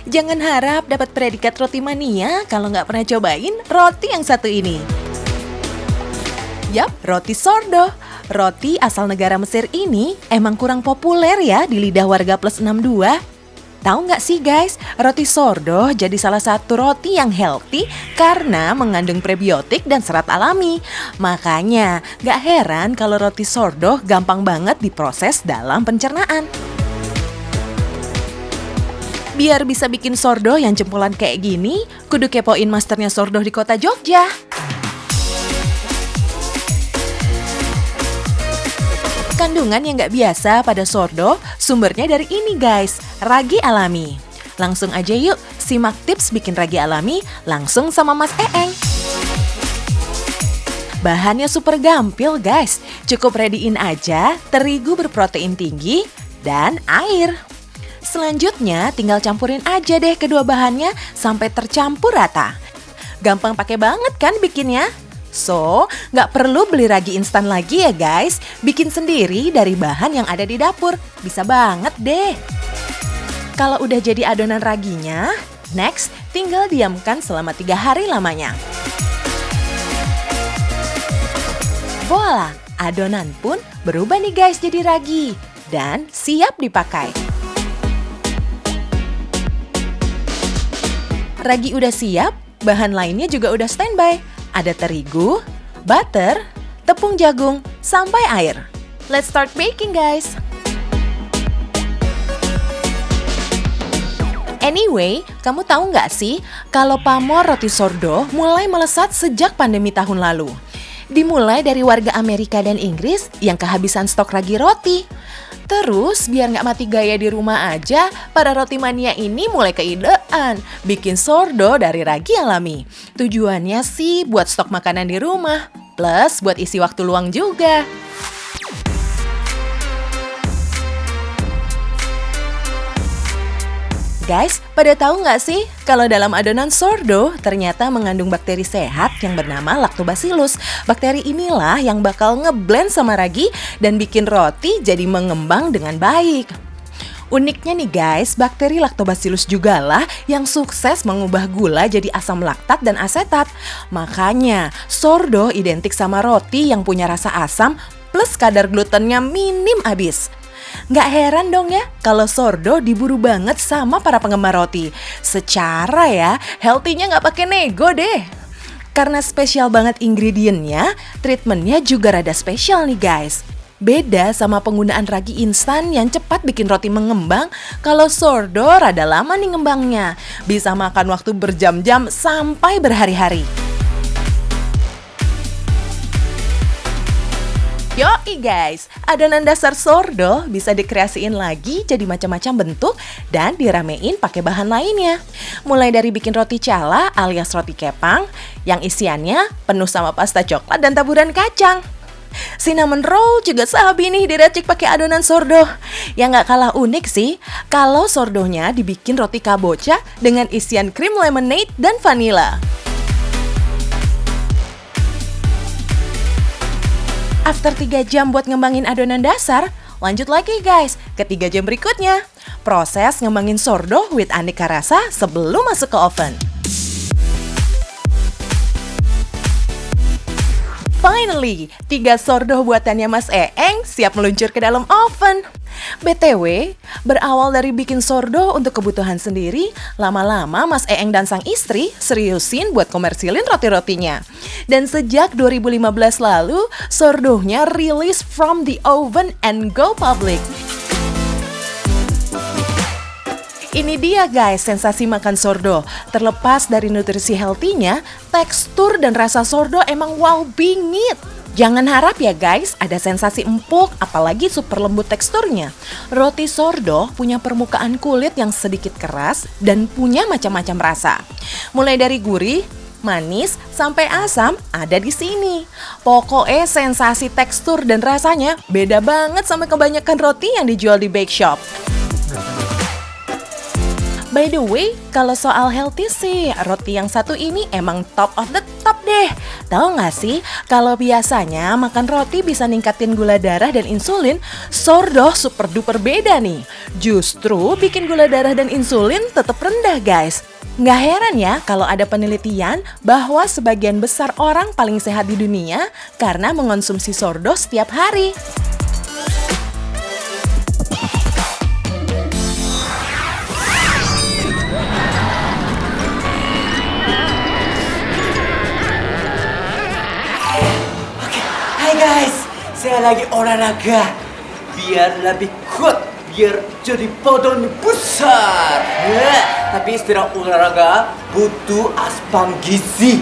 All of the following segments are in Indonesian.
Jangan harap dapat predikat roti mania kalau nggak pernah cobain roti yang satu ini. Yap, roti sourdough. Roti asal negara Mesir ini emang kurang populer ya di lidah warga plus 62. Tahu nggak sih guys, roti sourdough jadi salah satu roti yang healthy karena mengandung prebiotik dan serat alami. Makanya nggak heran kalau roti sourdough gampang banget diproses dalam pencernaan. Biar bisa bikin sourdough yang jempolan kayak gini, kudu kepoin masternya sourdough di kota Jogja. Kandungan yang nggak biasa pada sourdough sumbernya dari ini guys, ragi alami. Langsung aja yuk, simak tips bikin ragi alami langsung sama Mas Eeng. Bahannya super gampil guys, cukup ready-in aja terigu berprotein tinggi dan air. Selanjutnya tinggal campurin aja deh kedua bahannya sampai tercampur rata. Gampang pakai banget kan bikinnya? So, nggak perlu beli ragi instan lagi ya guys. Bikin sendiri dari bahan yang ada di dapur. Bisa banget deh. Kalau udah jadi adonan raginya, next tinggal diamkan selama 3 hari lamanya. Voila, adonan pun berubah nih guys jadi ragi. Dan siap dipakai. Ragi udah siap, bahan lainnya juga udah standby. Ada terigu, butter, tepung jagung, sampai air. Let's start baking guys! Anyway, kamu tahu nggak sih kalau pamor roti sourdough mulai melesat sejak pandemi tahun lalu? Dimulai dari warga Amerika dan Inggris yang kehabisan stok ragi roti. Terus biar nggak mati gaya di rumah aja, para roti mania ini mulai keidean bikin sourdough dari ragi alami. Tujuannya sih buat stok makanan di rumah, plus buat isi waktu luang juga. Guys, pada tahu nggak sih kalau dalam adonan sourdough ternyata mengandung bakteri sehat yang bernama Lactobacillus. Bakteri inilah yang bakal ngeblend sama ragi dan bikin roti jadi mengembang dengan baik. Uniknya nih guys, bakteri Lactobacillus jugalah yang sukses mengubah gula jadi asam laktat dan asetat. Makanya sourdough identik sama roti yang punya rasa asam plus kadar glutennya minim abis. Nggak heran dong ya kalau sourdough diburu banget sama para penggemar roti. Secara ya, healthy-nya nggak pakai nego deh. Karena spesial banget ingredientnya, treatmentnya juga rada spesial nih guys. Beda sama penggunaan ragi instan yang cepat bikin roti mengembang, kalau sourdough rada lama nih ngembangnya. Bisa makan waktu berjam-jam sampai berhari-hari. Yoi guys, adonan dasar sourdough bisa dikreasiin lagi jadi macam-macam bentuk dan diramein pakai bahan lainnya. Mulai dari bikin roti cala alias roti kepang, yang isiannya penuh sama pasta coklat dan taburan kacang. Cinnamon roll juga sabi nih diracik pakai adonan sourdough. Yang nggak kalah unik sih, kalau sourdoughnya dibikin roti kabocha dengan isian krim lemonade dan vanilla. After 3 jam buat ngembangin adonan dasar, lanjut lagi guys ke 3 jam berikutnya. Proses ngembangin sourdough with aneka rasa sebelum masuk ke oven. Finally, 3 sourdough buatannya Mas Eeng siap meluncur ke dalam oven. BTW, berawal dari bikin sourdough untuk kebutuhan sendiri, lama-lama Mas Eeng dan sang istri seriusin buat komersilin roti-rotinya. Dan sejak 2015 lalu, sourdoughnya release from the oven and go public. Ini dia guys sensasi makan sourdough. Terlepas dari nutrisi healthy-nya, tekstur dan rasa sourdough emang wow bingit. Jangan harap ya guys ada sensasi empuk apalagi super lembut teksturnya. Roti sourdough punya permukaan kulit yang sedikit keras dan punya macam-macam rasa. Mulai dari gurih, manis, sampai asam ada di sini. Pokoknya sensasi tekstur dan rasanya beda banget sama kebanyakan roti yang dijual di bake shop. By the way, kalau soal healthy sih, roti yang satu ini emang top of the top deh. Tahu nggak sih, kalau biasanya makan roti bisa ningkatin gula darah dan insulin, sourdough super duper beda nih. Justru bikin gula darah dan insulin tetap rendah guys. Nggak heran ya kalau ada penelitian bahwa sebagian besar orang paling sehat di dunia karena mengonsumsi sourdough setiap hari. Hai guys, saya lagi olahraga biar lebih kuat, biar jadi badan besar. Tapi setelah olahraga butuh asupan gizi.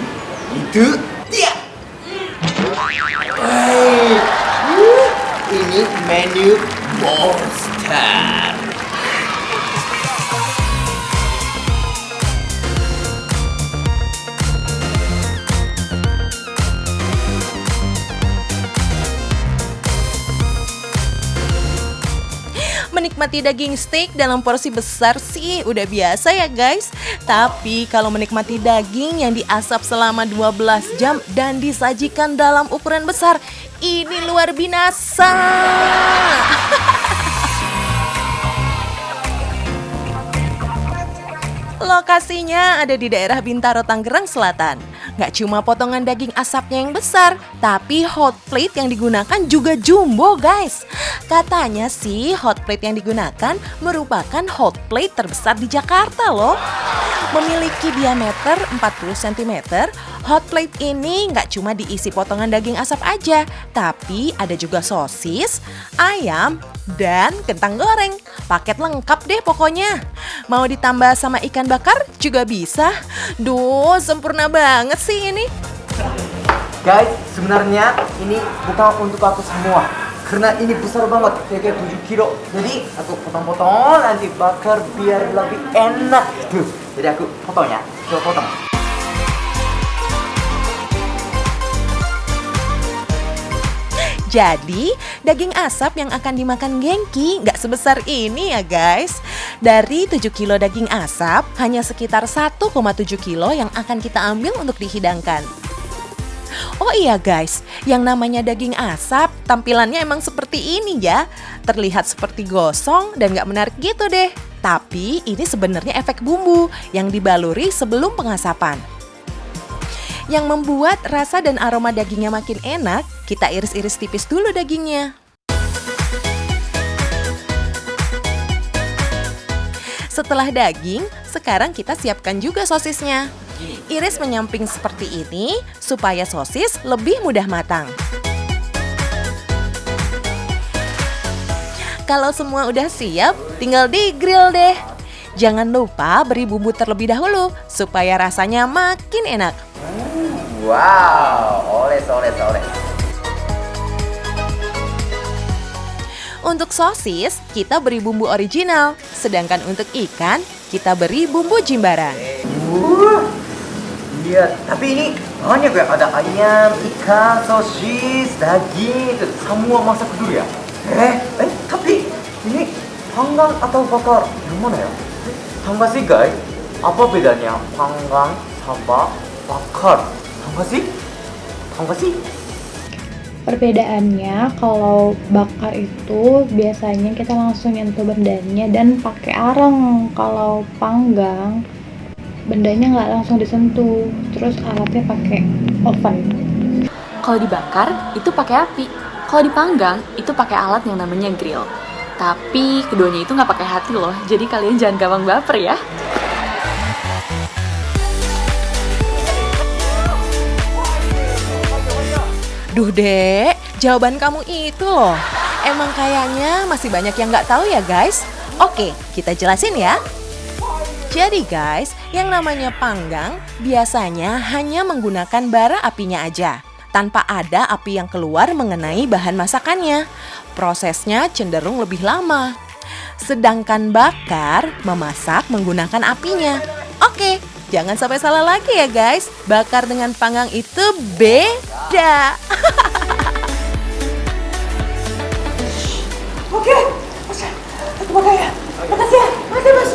Itu dia. Ini menu Monster. Menikmati daging steak dalam porsi besar sih udah biasa ya guys. Tapi kalau menikmati daging yang diasap selama 12 jam dan disajikan dalam ukuran besar, ini luar binasa. Lokasinya ada di daerah Bintaro, Tangerang Selatan. Nggak cuma potongan daging asapnya yang besar, tapi hot plate yang digunakan juga jumbo guys. Katanya sih hot plate yang digunakan merupakan hot plate terbesar di Jakarta loh. Memiliki diameter 40 cm, hot plate ini nggak cuma diisi potongan daging asap aja, tapi ada juga sosis, ayam, dan kentang goreng. Paket lengkap deh pokoknya. Mau ditambah sama ikan bakar juga bisa. Duh, sempurna banget sih ini. Guys, sebenarnya ini bukan untuk aku semua. Karena ini besar banget, kayak 7 kilo. Jadi aku potong-potong, nanti bakar biar lebih enak. Tuh, jadi aku potong ya, coba potong. Jadi, daging asap yang akan dimakan Genki nggak sebesar ini ya guys. Dari 7 kilo daging asap, hanya sekitar 1,7 kilo yang akan kita ambil untuk dihidangkan. Oh iya guys, yang namanya daging asap, tampilannya emang seperti ini ya. Terlihat seperti gosong dan nggak menarik gitu deh. Tapi ini sebenarnya efek bumbu yang dibaluri sebelum pengasapan. Yang membuat rasa dan aroma dagingnya makin enak, kita iris-iris tipis dulu dagingnya. Setelah daging, sekarang kita siapkan juga sosisnya. Iris menyamping seperti ini supaya sosis lebih mudah matang. Kalau semua udah siap, tinggal di-grill deh. Jangan lupa beri bumbu terlebih dahulu supaya rasanya makin enak. Wow, oles. Untuk sosis, kita beri bumbu original. Sedangkan untuk ikan, kita beri bumbu jimbaran. Iya, tapi ini banyak ya. Ada ayam, ikan, sosis, daging, itu semua masak dulu ya. Tapi ini panggang atau bakar? Yang mana ya? Tangga sih guys, apa bedanya panggang sama bakar? Tangga sih? Perbedaannya kalau bakar itu biasanya kita langsung nyentuh bendanya dan pakai areng. Kalau panggang bendanya nggak langsung disentuh, terus alatnya pakai oven. Kalau dibakar itu pakai api, kalau dipanggang itu pakai alat yang namanya grill. Tapi keduanya itu nggak pakai hati loh, jadi kalian jangan gampang baper ya. Duh dek, jawaban kamu itu loh. Emang kayaknya masih banyak yang nggak tahu ya guys. Oke, kita jelasin ya. Jadi guys, yang namanya panggang biasanya hanya menggunakan bara apinya aja, tanpa ada api yang keluar mengenai bahan masakannya. Prosesnya cenderung lebih lama. Sedangkan bakar memasak menggunakan apinya. Oke, jangan sampai salah lagi ya guys. Bakar dengan panggang itu beda. Oke, aku bakar ya. Makasih ya, mas.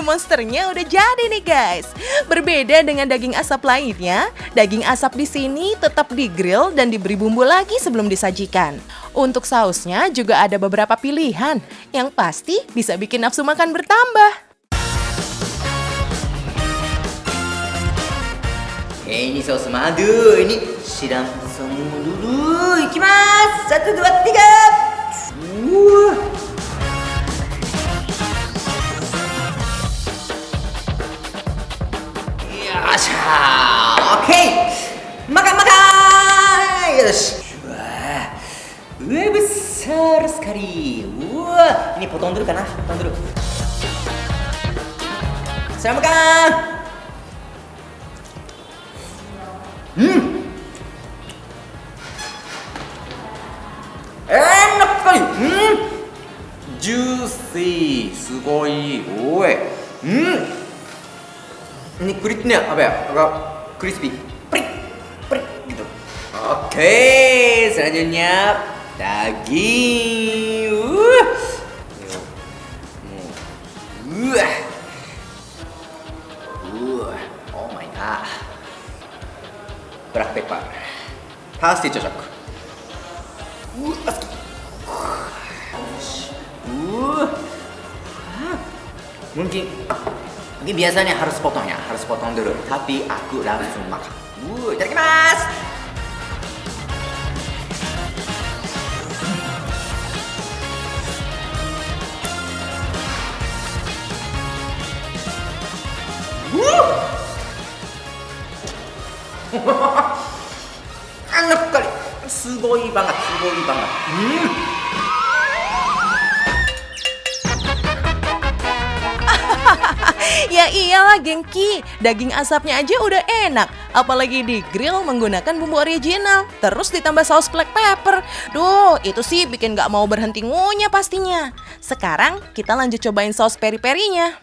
monsternya udah jadi nih guys. Berbeda dengan daging asap lainnya, daging asap di sini tetap di-grill dan diberi bumbu lagi sebelum disajikan. Untuk sausnya juga ada beberapa pilihan, yang pasti bisa bikin nafsu makan bertambah. Ini saus madu, ini siram semua dulu. Ikimasu, 1, 2, 3. Yasha, oke. Makan. Yosh. Wah, besar sekali. Wah, ini potong dulu kan? Potong dulu. Selamat makan. Enak sekali. Juicy, sugoi, oi. Ini kulitnya apa ya? Agak crispy, prik gitu. Oke, selanjutnya daging. Oh my god. Black pepper. Pasti cocok. Mungkin biasanya harus potong dulu. Tapi aku langsung makan. Itadakimasu. Enak sekali. Sugoi banget. Ya iyalah gengki, daging asapnya aja udah enak. Apalagi di grill menggunakan bumbu original, terus ditambah saus black pepper. Duh, itu sih bikin gak mau berhenti ngunyah pastinya. Sekarang kita lanjut cobain saus peri-perinya.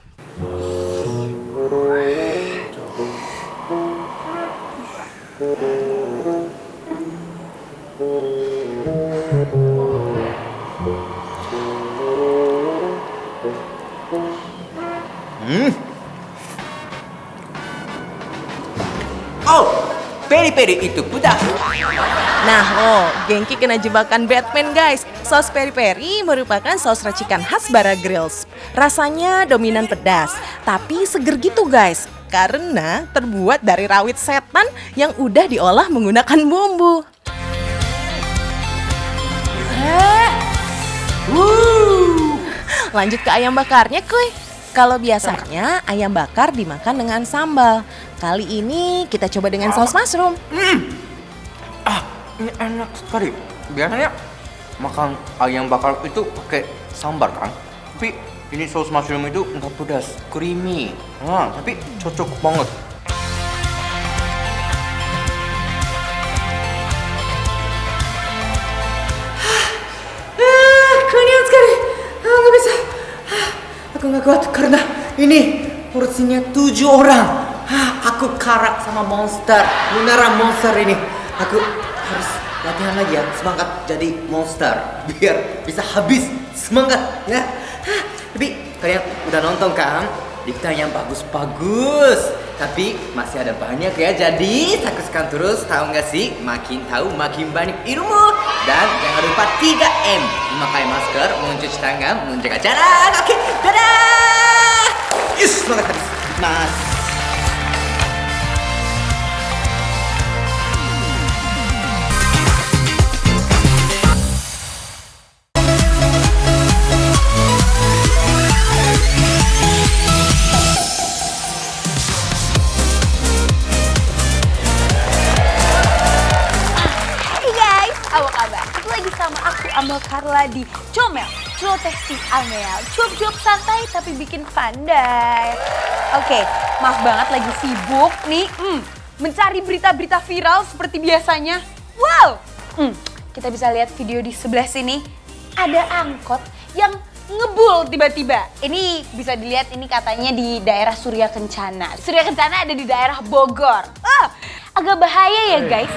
Oh, peri-peri itu pedas. Nah, gengki kena jebakan Batman guys. Saus peri-peri merupakan saus racikan khas Bara Grills. Rasanya dominan pedas, tapi seger gitu guys. Karena terbuat dari rawit setan yang udah diolah menggunakan bumbu. Lanjut ke ayam bakarnya kuy. Kalau biasanya ayam bakar dimakan dengan sambal. Kali ini kita coba dengan saus mushroom. Ini enak sekali. Biasanya makan ayam bakar itu pakai sambar kan? Tapi ini saus mushroom itu enggak pedas, creamy. Tapi cocok banget. Kenyang sekali. Nggak bisa. Aku nggak kuat karena ini porsinya 7 orang. Aku karak sama monster, beneran monster ini. Aku harus latihan lagi ya, semangat jadi monster biar bisa habis semangat ya. Tapi kalian udah nonton kan? Dikta yang bagus-bagus. Tapi masih ada banyak ya, jadi saksikan terus. Tahu nggak sih? Makin tahu makin banyak ilmu. Dan jangan lupa 3M, memakai masker, mencuci tangan, menjaga jarak. Oke, dadah. Yes, semangat habis. Mas. Amel Carla di Comel, Celotesti Amel. Cuap-cuap santai tapi bikin pandai. Oke, maaf banget lagi sibuk nih. Mencari berita-berita viral seperti biasanya. Wow! Kita bisa lihat video di sebelah sini. Ada angkot yang ngebul tiba-tiba. Ini bisa dilihat, ini katanya di daerah Surya Kencana. Surya Kencana ada di daerah Bogor. Agak bahaya ya guys.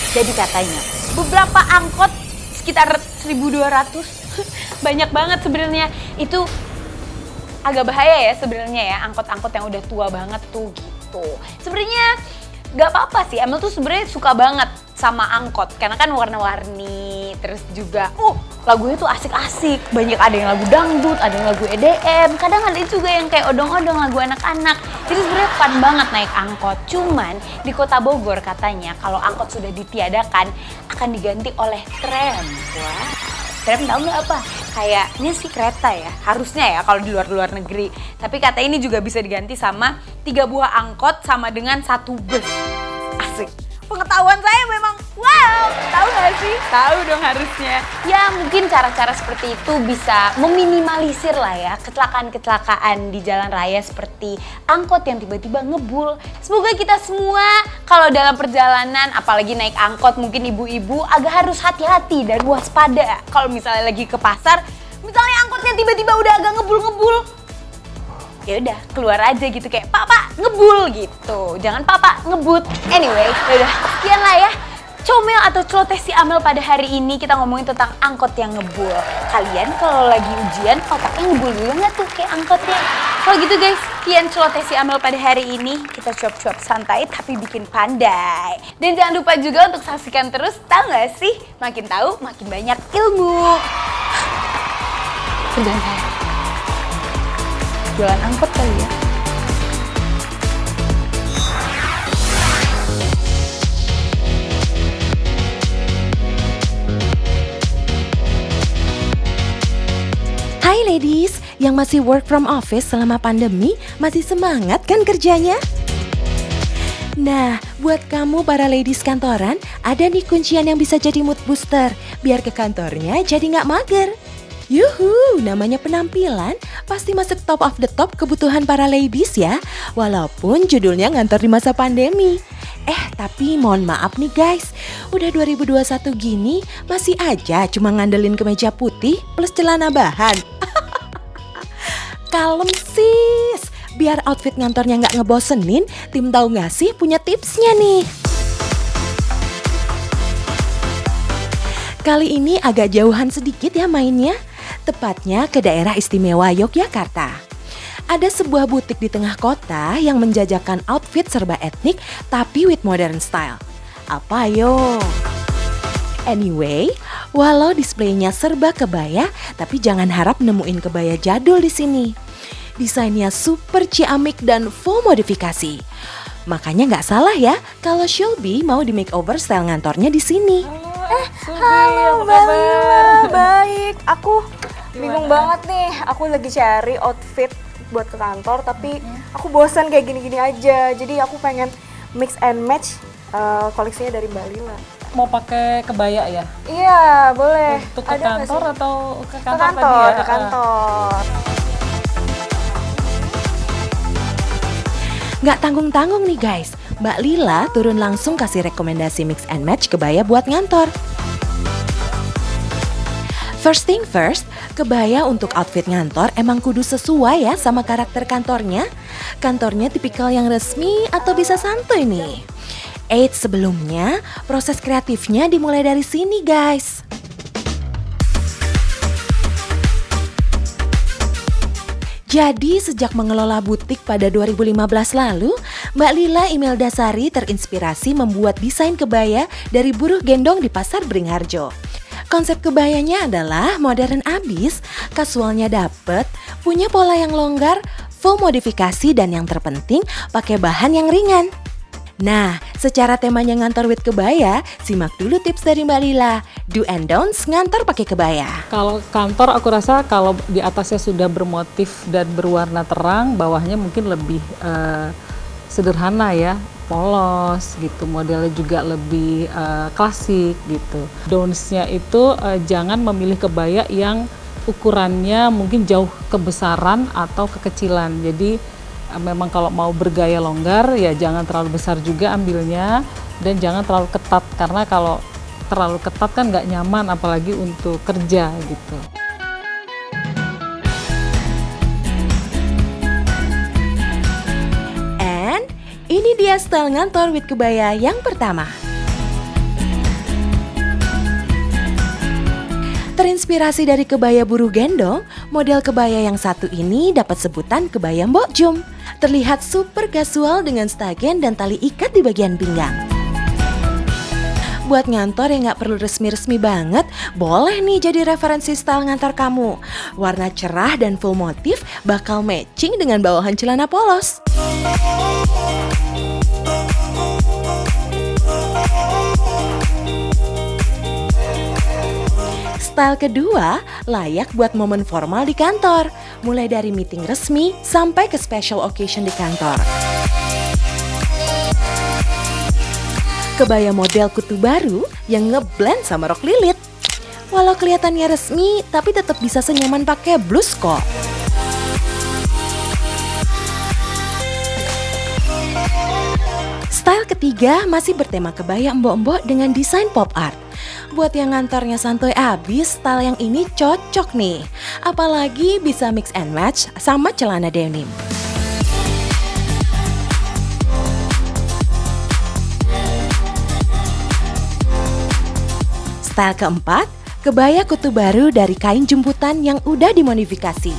Jadi katanya beberapa angkot sekitar 1.200 banyak banget sebenarnya. Itu agak bahaya ya sebenarnya ya, angkot-angkot yang udah tua banget tuh gitu. Sebenarnya nggak apa-apa sih, Amel tuh sebenarnya suka banget sama angkot karena kan warna-warni, terus juga lagunya tuh asik-asik, banyak ada yang lagu dangdut, ada yang lagu EDM, kadang ada juga yang kayak odong-odong lagu anak-anak. Jadi sebenarnya fun banget naik angkot. Cuman di Kota Bogor katanya kalau angkot sudah ditiadakan akan diganti oleh tram. Wah, tram tahu nggak apa? Kayaknya sih kereta ya, harusnya ya kalau di luar negeri. Tapi kata ini juga bisa diganti sama 3 buah angkot sama dengan 1 bus. Asik. Pengetahuan saya memang wow, tahu nggak sih? Tahu dong harusnya. Ya mungkin cara-cara seperti itu bisa meminimalisir lah ya kecelakaan-kecelakaan di jalan raya seperti angkot yang tiba-tiba ngebul. Semoga kita semua kalau dalam perjalanan, apalagi naik angkot mungkin ibu-ibu agak harus hati-hati dan waspada. Kalau misalnya lagi ke pasar, misalnya angkotnya tiba-tiba udah agak ngebul-ngebul, ya udah keluar aja gitu kayak pak ngebul gitu, jangan pak ngebut. Anyway, udah sekian lah ya comel atau celoteh si Amel pada hari ini. Kita ngomongin tentang angkot yang ngebul. Kalian kalau lagi ujian otaknya ngebul juga nggak tuh kayak angkotnya? Kalau gitu guys, sekian celoteh si Amel pada hari ini. Kita cuap-cuap santai tapi bikin pandai. Dan jangan lupa juga untuk saksikan terus, tahu nggak sih, makin tahu makin banyak ilmu. Kerjaan saya jualan angkot kali ya. Hai ladies, yang masih work from office selama pandemi, masih semangat kan kerjanya? Nah, buat kamu para ladies kantoran, ada nih kuncian yang bisa jadi mood booster, biar ke kantornya jadi nggak mager. Yuhu, namanya penampilan pasti masuk top of the top kebutuhan para ladies ya, walaupun judulnya ngantor di masa pandemi. Tapi mohon maaf nih guys, udah 2021 gini masih aja cuma ngandelin kemeja putih plus celana bahan. Kalem sis, biar outfit ngantornya nggak ngebosenin, tim tahu nggak sih punya tipsnya nih. Kali ini agak jauhan sedikit ya mainnya, tepatnya ke daerah istimewa Yogyakarta. Ada sebuah butik di tengah kota yang menjajakan outfit serba etnik tapi with modern style. Apa yo? Anyway, walau displaynya serba kebaya, tapi jangan harap nemuin kebaya jadul di sini. Desainnya super ciamik dan full modifikasi. Makanya nggak salah ya kalau Shelby mau di makeover style ngantornya di sini. Halo Mbak Lila, baik. Aku bingung banget nih, aku lagi cari outfit buat ke kantor tapi aku bosan kayak gini-gini aja. Jadi aku pengen mix and match koleksinya dari Mbak Lila. Mau pakai kebaya ya? Iya, boleh. Untuk ke Ada nggak kantor sih? atau ke Ke kantor tadi kantor, ya? ke kantor. Nggak tanggung-tanggung nih guys, Mbak Lila turun langsung kasih rekomendasi mix and match kebaya buat ngantor. First thing first, kebaya untuk outfit ngantor emang kudu sesuai ya sama karakter kantornya. Kantornya tipikal yang resmi atau bisa santuy nih. Sebelumnya, proses kreatifnya dimulai dari sini guys. Jadi sejak mengelola butik pada 2015 lalu, Mbak Lila Imelda Sari terinspirasi membuat desain kebaya dari buruh gendong di Pasar Beringharjo. Konsep kebayanya adalah modern abis, kasualnya dapet, punya pola yang longgar, full modifikasi dan yang terpenting pakai bahan yang ringan. Nah, secara temanya ngantor with kebaya, simak dulu tips dari Mbak Lila. Do and don'ts ngantor pakai kebaya. Kalau kantor aku rasa kalau di atasnya sudah bermotif dan berwarna terang, bawahnya mungkin lebih sederhana ya, polos gitu, modelnya juga lebih klasik gitu. Don'ts-nya itu jangan memilih kebaya yang ukurannya mungkin jauh kebesaran atau kekecilan. Jadi memang kalau mau bergaya longgar ya jangan terlalu besar juga ambilnya dan jangan terlalu ketat, karena kalau terlalu ketat kan nggak nyaman apalagi untuk kerja gitu. And ini dia style ngantor with kebaya yang pertama. Terinspirasi dari kebaya buruh gendong, model kebaya yang satu ini dapat sebutan kebaya Mbok Jum. Terlihat super kasual dengan stagen dan tali ikat di bagian pinggang. Buat ngantor yang gak perlu resmi-resmi banget, boleh nih jadi referensi style ngantor kamu. Warna cerah dan full motif bakal matching dengan bawahan celana polos. Style kedua, layak buat momen formal di kantor. Mulai dari meeting resmi sampai ke special occasion di kantor. Kebaya model kutu baru yang ngeblend sama rok lilit. Walau kelihatannya resmi, tapi tetap bisa senyaman pakai blus kok. Style ketiga masih bertema kebaya embok-embok dengan desain pop art. Buat yang ngantornya santuy abis, style yang ini cocok nih. Apalagi bisa mix and match sama celana denim. Style keempat, kebaya kutu baru dari kain jemputan yang udah dimodifikasi.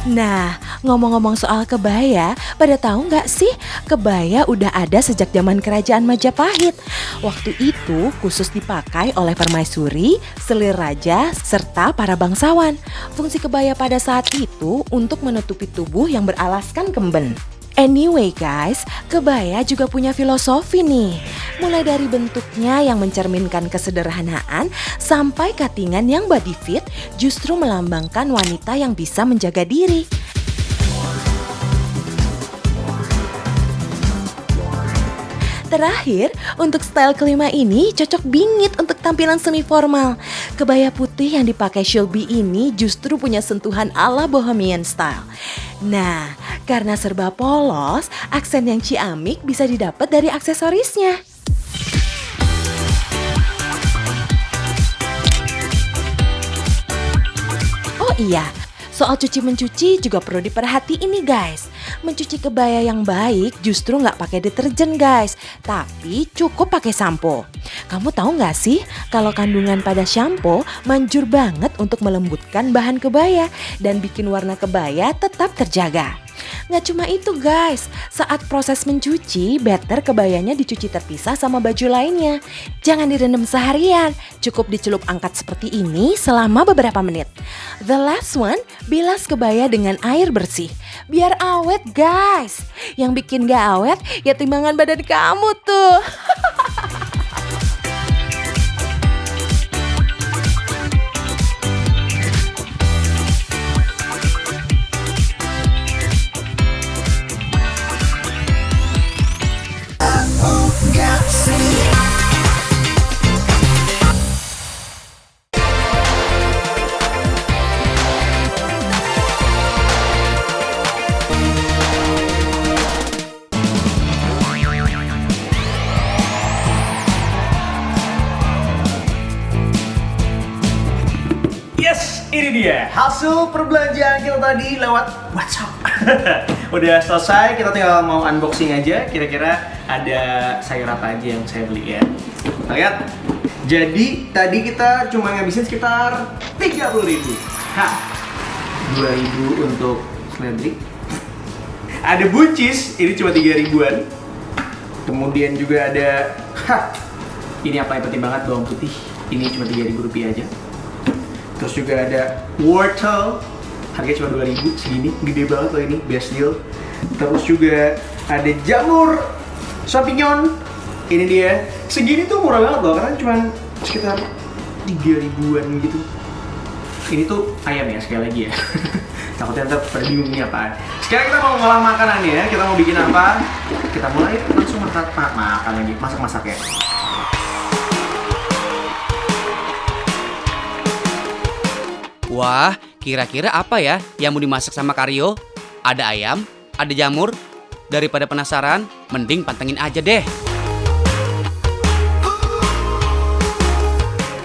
Nah, ngomong-ngomong soal kebaya, pada tahu nggak sih kebaya udah ada sejak zaman kerajaan Majapahit. Waktu itu khusus dipakai oleh permaisuri, selir raja, serta para bangsawan. Fungsi kebaya pada saat itu untuk menutupi tubuh yang beralaskan kemben. Anyway guys, kebaya juga punya filosofi nih. Mulai dari bentuknya yang mencerminkan kesederhanaan sampai cuttingan yang body fit justru melambangkan wanita yang bisa menjaga diri. Terakhir, untuk style kelima ini cocok bingit untuk tampilan semi formal. Kebaya putih yang dipakai Shelby ini justru punya sentuhan ala bohemian style. Nah, karena serba polos, aksen yang ciamik bisa didapat dari aksesorisnya. Oh iya, soal cuci-mencuci juga perlu diperhatiin nih guys. Mencuci kebaya yang baik justru nggak pakai deterjen guys, tapi cukup pakai sampo. Kamu tahu nggak sih kalau kandungan pada sampo manjur banget untuk melembutkan bahan kebaya dan bikin warna kebaya tetap terjaga. Nggak cuma itu guys, saat proses mencuci, better kebayanya dicuci terpisah sama baju lainnya. Jangan direndam seharian, cukup dicelup angkat seperti ini selama beberapa menit. The last one, bilas kebaya dengan air bersih. Biar awet guys. Yang bikin gak awet ya timbangan badan kamu tuh. Ini dia hasil perbelanjaan kita tadi lewat WhatsApp. Udah selesai, kita tinggal mau unboxing aja. Kira-kira ada sayur apa aja yang saya beli ya. Lihat. Jadi tadi kita cuma ngabisin sekitar 30.000. Hah. 2.000 untuk seledri. Ada buncis, ini cuma 3.000-an. Kemudian juga ada ini apa yang penting banget, bawang putih. Ini cuma 3.000 rupiah aja. Terus juga ada wortel, harganya cuma 2.000, segini, gede banget loh ini, best deal. Terus juga ada jamur champignon, ini dia. Segini tuh murah banget loh, karena cuma sekitar 3.000-an gitu. Ini tuh ayam ya, sekali lagi ya. Takutnya ntar pada bingung ini apaan. Sekarang kita mau ngolah makanan ya, kita mau bikin apa? Kita mulai langsung makan lagi, masak-masak ya. Wah, kira-kira apa ya yang mau dimasak sama Karyo? Ada ayam, ada jamur. Daripada penasaran, mending pantengin aja deh.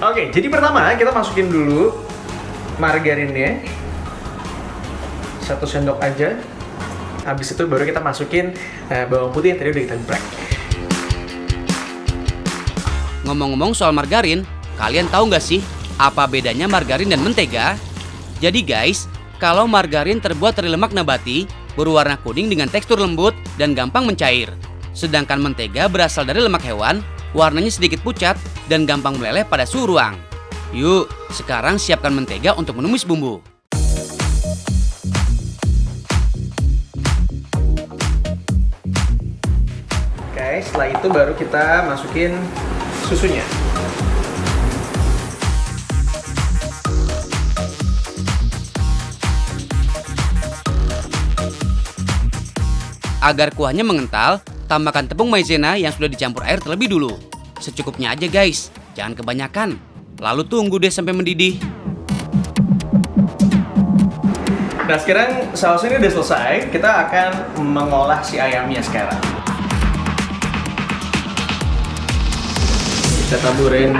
Oke, jadi pertama kita masukin dulu margarinnya. 1 sendok aja. Habis itu baru kita masukin bawang putih yang tadi udah kita geprek. Ngomong-ngomong soal margarin, Kalian tahu nggak sih apa bedanya margarin dan mentega? Jadi guys, kalau margarin terbuat dari lemak nabati, berwarna kuning dengan tekstur lembut dan gampang mencair. Sedangkan mentega berasal dari lemak hewan, warnanya sedikit pucat dan gampang meleleh pada suhu ruang. Yuk, sekarang siapkan mentega untuk menumis bumbu. Oke, setelah itu baru kita masukin susunya. Agar kuahnya mengental, tambahkan tepung maizena yang sudah dicampur air terlebih dulu. Secukupnya aja guys, jangan kebanyakan. Lalu tunggu deh sampai mendidih. Nah sekarang sausnya ini udah selesai, kita akan mengolah si ayamnya sekarang. Kita taburin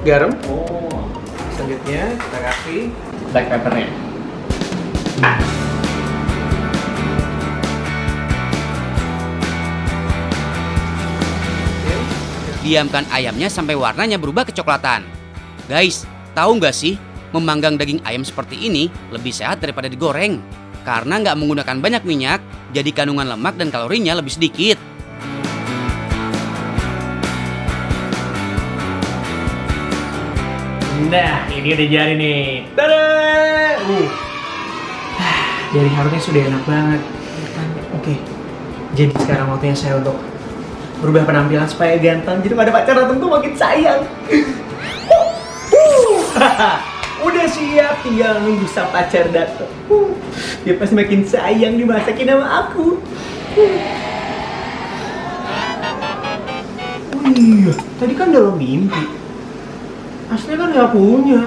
garam. Selanjutnya kita kasih black peppernya. Diamkan ayamnya sampai warnanya berubah kecoklatan. Guys, tahu nggak sih, memanggang daging ayam seperti ini lebih sehat daripada digoreng. Karena nggak menggunakan banyak minyak, jadi kandungan lemak dan kalorinya lebih sedikit. Nah, ini udah jadi nih. Tada! Dari harusnya sudah enak banget. Oke, jadi sekarang waktunya saya untuk berubah penampilan supaya ganteng. Jadi pada pacar datang tuh makin sayang. Udah siap, tinggal nunggu sang pacar datang. Dia pasti makin sayang dimasakin sama aku. Oh iya, tadi kan dalam mimpi. Aslinya kan nggak punya.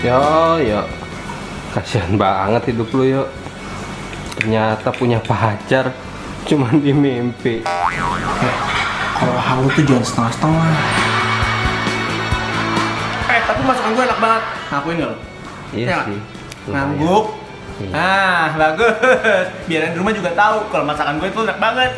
Yo, kasihan banget hidup lu yo. Ternyata punya pacar cuman di mimpi. Kalau halu tuh jangan setengah-setengah. Tapi masakan gue enak banget. Ngakuin nggak lo? Iya sih. Ngangguk. Iya. Ah, bagus. Biar yang di rumah juga tahu kalau masakan gue itu enak banget.